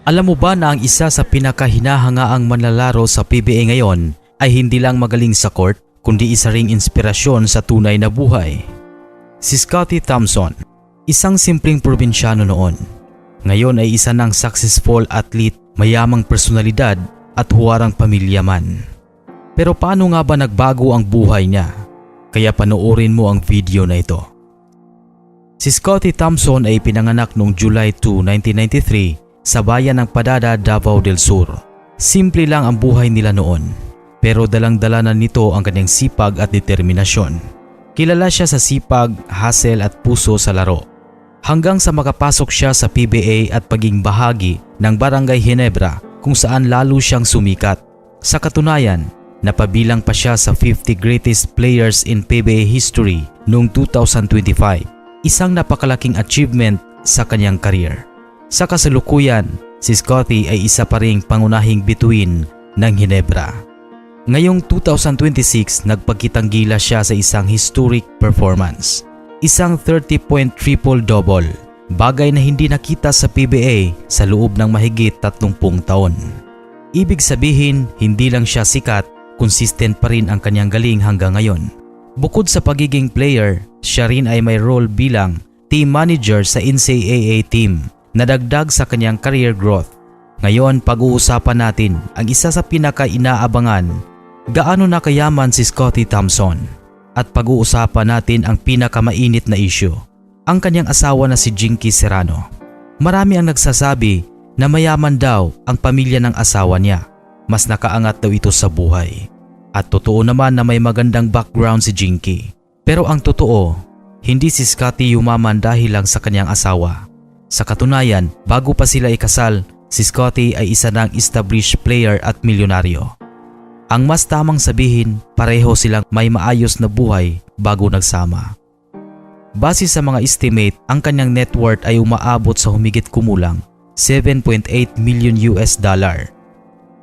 Alam mo ba na ang isa sa pinakahinahangaang manlalaro sa PBA ngayon ay hindi lang magaling sa court, kundi isa ring inspirasyon sa tunay na buhay? Si Scottie Thompson, isang simpleng probinsyano noon, ngayon ay isa ng successful athlete, mayamang personalidad at huwarang pamilya man. Pero paano nga ba nagbago ang buhay niya? Kaya panoorin mo ang video na ito. Si Scottie Thompson ay pinanganak noong July 2, 1993 sa bayan ng Padada, Davao del Sur. Simple lang ang buhay nila noon, pero dalang-dala na nito ang kanyang sipag at determinasyon. Kilala siya sa sipag, hustle at puso sa laro. Hanggang sa makapasok siya sa PBA at paging bahagi ng Barangay Ginebra kung saan lalo siyang sumikat. Sa katunayan, napabilang pa siya sa 50 greatest players in PBA history noong 2025. Isang napakalaking achievement sa kanyang career. Sa kasalukuyan, si Scottie ay isa pa ring pangunahing bituin ng Ginebra. Ngayong 2026, nagpagkitang-gila siya sa isang historic performance. Isang 30-point triple-double, bagay na hindi nakita sa PBA sa loob ng mahigit 30 taon. Ibig sabihin, hindi lang siya sikat, consistent pa rin ang kanyang galing hanggang ngayon. Bukod sa pagiging player, siya rin ay may role bilang team manager sa NCAA team na dagdag sa kanyang career growth. Ngayon, pag-uusapan natin ang isa sa pinaka-inaabangan, gaano na kayaman si Scottie Thompson. At pag-uusapan natin ang pinakamainit na issue, ang kanyang asawa na si Jinky Serrano. Marami ang nagsasabi na mayaman daw ang pamilya ng asawa niya. Mas nakaangat daw ito sa buhay. At totoo naman na may magandang background si Jinky. Pero ang totoo, hindi si Scottie yumaman dahil lang sa kanyang asawa. Sa katunayan, bago pa sila ikasal, si Scottie ay isa ng established player at milyonaryo. Ang mas tamang sabihin, pareho silang may maayos na buhay bago nagsama. Base sa mga estimate, ang kanyang net worth ay umaabot sa humigit kumulang 7.8 million US dollar.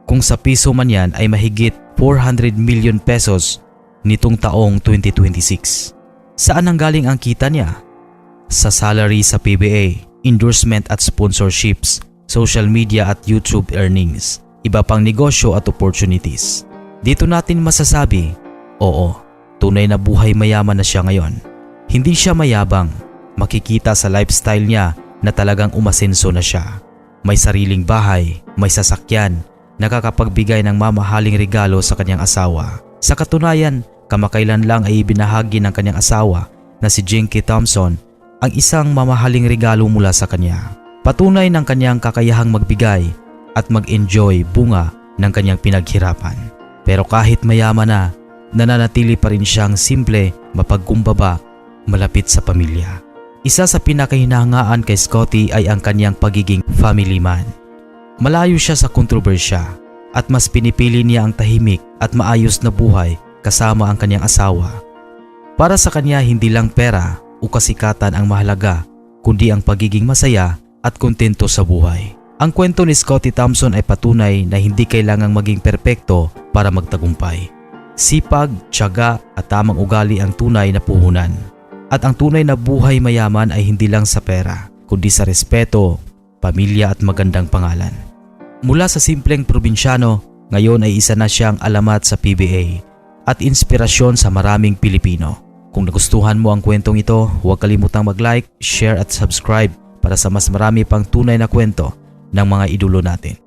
Kung sa piso man yan ay mahigit 400 million pesos nitong taong 2026. Saan ang galing ang kita niya? Sa salary sa PBA, endorsement at sponsorships, social media at YouTube earnings, iba pang negosyo at opportunities. Dito natin masasabi, oo, tunay na buhay mayaman na siya ngayon. Hindi siya mayabang, makikita sa lifestyle niya na talagang umasenso na siya. May sariling bahay, may sasakyan, nakakapagbigay ng mamahaling regalo sa kanyang asawa. Sa katunayan, kamakailan lang ay ibinahagi ng kanyang asawa na si Jinky Thompson ang isang mamahaling regalo mula sa kanya. Patunay ng kanyang kakayahang magbigay at mag-enjoy bunga ng kanyang pinaghirapan. Pero kahit mayaman na, nananatili pa rin siyang simple, mapagkumbaba, malapit sa pamilya. Isa sa pinakahinahangaan kay Scottie ay ang kanyang pagiging family man. Malayo siya sa kontrobersya at mas pinipili niya ang tahimik at maayos na buhay kasama ang kanyang asawa. Para sa kanya, hindi lang pera o kasikatan ang mahalaga, kundi ang pagiging masaya at kontento sa buhay. Ang kwento ni Scottie Thompson ay patunay na hindi kailangang maging perpekto para magtagumpay. Sipag, tiyaga at tamang ugali ang tunay na puhunan. At ang tunay na buhay mayaman ay hindi lang sa pera, kundi sa respeto, pamilya at magandang pangalan. Mula sa simpleng probinsyano, ngayon ay isa na siyang alamat sa PBA at inspirasyon sa maraming Pilipino. Kung nagustuhan mo ang kwentong ito, huwag kalimutang mag-like, share at subscribe para sa mas marami pang tunay na kwento ng mga idolo natin.